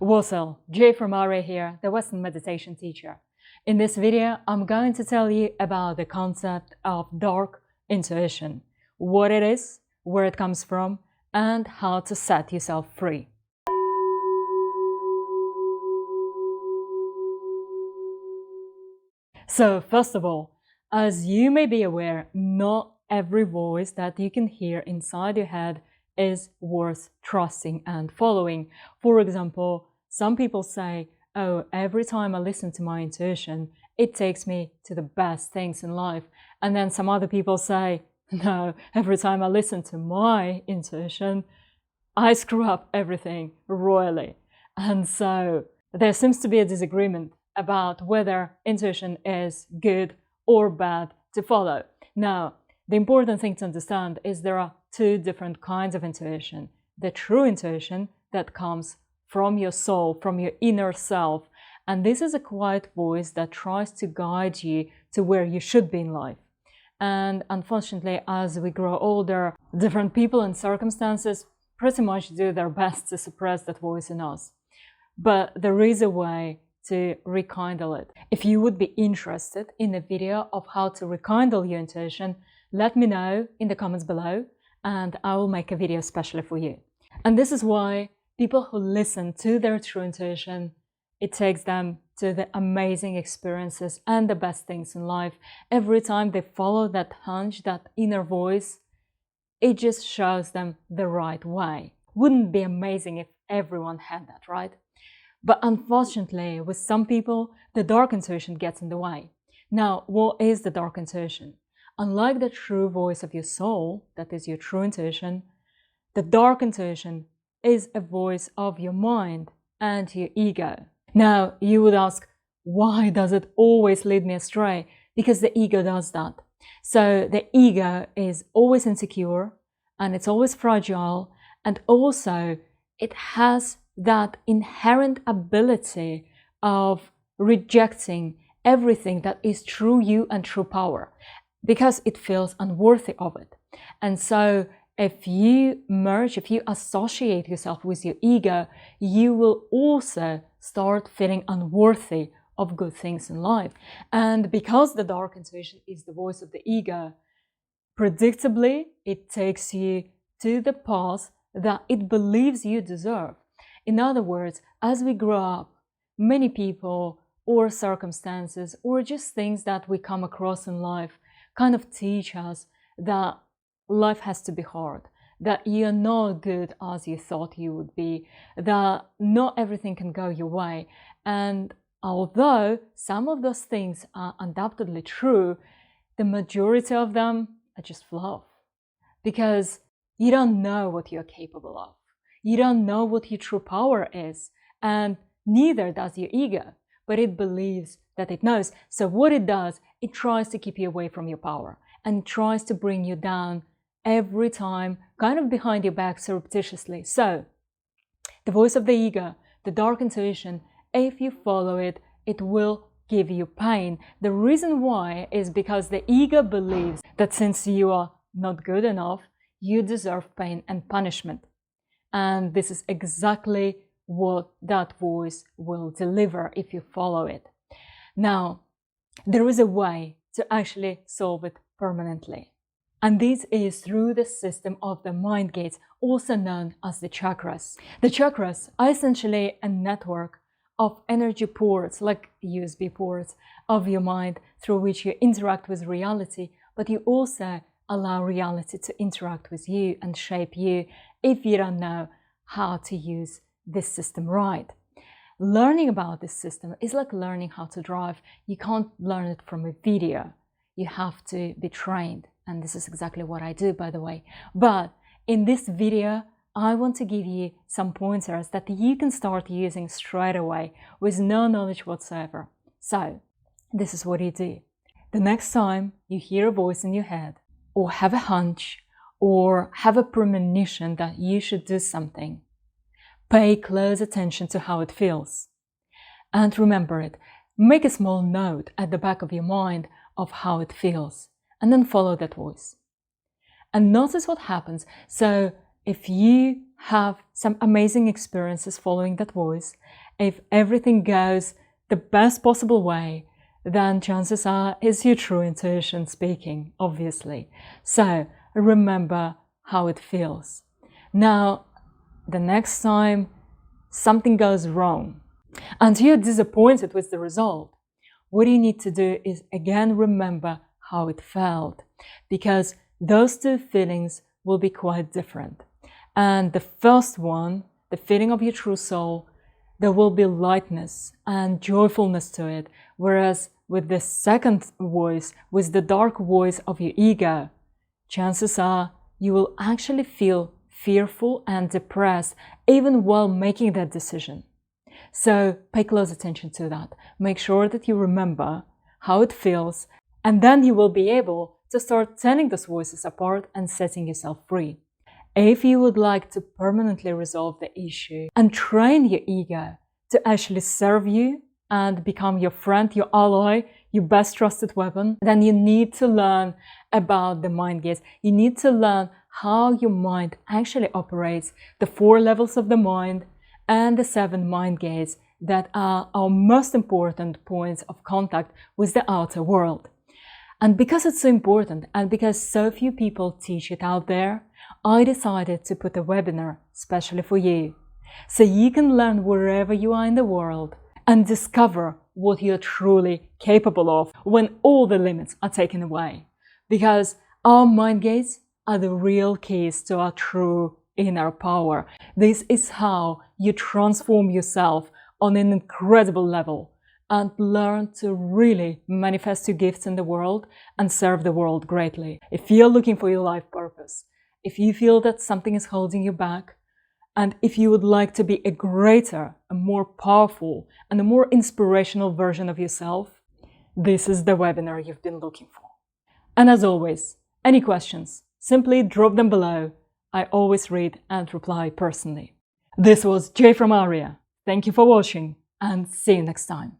Wassel, Jay from Astray here, the Western meditation teacher. In this video, I'm going to tell you about the concept of dark intuition, what it is, where it comes from, and how to set yourself free. So, first of all, as you may be aware, not every voice that you can hear inside your head is worth trusting and following. For example, some people say, oh, every time I listen to my intuition, it takes me to the best things in life. And then some other people say, no, every time I listen to my intuition, I screw up everything royally. And so there seems to be a disagreement about whether intuition is good or bad to follow. Now, the important thing to understand is there are two different kinds of intuition. The true intuition that comes from your soul, from your inner self. And this is a quiet voice that tries to guide you to where you should be in life. And unfortunately, as we grow older, different people and circumstances pretty much do their best to suppress that voice in us. But there is a way to rekindle it. If you would be interested in a video of how to rekindle your intuition, let me know in the comments below and I will make a video especially for you. And this is why people who listen to their true intuition, it takes them to the amazing experiences and the best things in life. Every time they follow that hunch, that inner voice, it just shows them the right way. Wouldn't it be amazing if everyone had that, right? But unfortunately, with some people, the dark intuition gets in the way. Now, what is the dark intuition? Unlike the true voice of your soul, that is your true intuition, the dark intuition is a voice of your mind and your ego. Now, you would ask, why does it always lead me astray? Because the ego does that. So the ego is always insecure and it's always fragile, and also it has that inherent ability of rejecting everything that is true you and true power, because it feels unworthy of it. And so if you merge, if you associate yourself with your ego, you will also start feeling unworthy of good things in life. And because the dark intuition is the voice of the ego, predictably, it takes you to the path that it believes you deserve. In other words, as we grow up, many people or circumstances or just things that we come across in life kind of teach us that life has to be hard, that you're not good as you thought you would be, that not everything can go your way. And although some of those things are undoubtedly true, the majority of them are just fluff, because you don't know what you're capable of. You don't know what your true power is, and neither does your ego, but it believes that it knows. So what it does, it tries to keep you away from your power and tries to bring you down every time, kind of behind your back surreptitiously. So the voice of the ego, the dark intuition, if you follow it, it will give you pain. The reason why is because the ego believes that since you are not good enough, you deserve pain and punishment. And this is exactly what that voice will deliver if you follow it. Now, there is a way to actually solve it permanently. And this is through the system of the mind gates, also known as the chakras. The chakras are essentially a network of energy ports, like USB ports of your mind, through which you interact with reality, but you also allow reality to interact with you and shape you if you don't know how to use this system right. Learning about this system is like learning how to drive. You can't learn it from a video. You have to be trained. And this is exactly what I do, by the way. But in this video, I want to give you some pointers that you can start using straight away with no knowledge whatsoever. So this is what you do. The next time you hear a voice in your head, or have a hunch, or have a premonition that you should do something, pay close attention to how it feels. And remember it. Make a small note at the back of your mind of how it feels, and then follow that voice. And notice what happens. So if you have some amazing experiences following that voice, if everything goes the best possible way, then chances are it's your true intuition speaking, obviously. So remember how it feels. Now, the next time something goes wrong and you're disappointed with the result, what you need to do is again remember how it felt, because those two feelings will be quite different. And the first one, the feeling of your true soul, there will be lightness and joyfulness to it, whereas with the second voice, with the dark voice of your ego, chances are you will actually feel fearful and depressed even while making that decision. So pay close attention to that. Make sure that you remember how it feels, and then you will be able to start telling those voices apart and setting yourself free. If you would like to permanently resolve the issue and train your ego to actually serve you and become your friend, your ally, your best trusted weapon, then you need to learn about the mind gates. You need to learn how your mind actually operates, the 4 levels of the mind and the 7 mind gates that are our most important points of contact with the outer world. And because it's so important, and because so few people teach it out there, I decided to put a webinar especially for you, so you can learn wherever you are in the world and discover what you're truly capable of when all the limits are taken away. Because our mind gates are the real keys to our true inner power. This is how you transform yourself on an incredible level and learn to really manifest your gifts in the world and serve the world greatly. If you're looking for your life purpose, if you feel that something is holding you back, and if you would like to be a greater, a more powerful, and a more inspirational version of yourself, this is the webinar you've been looking for. And as always, any questions, simply drop them below. I always read and reply personally. This was Jay from Aria. Thank you for watching, and see you next time.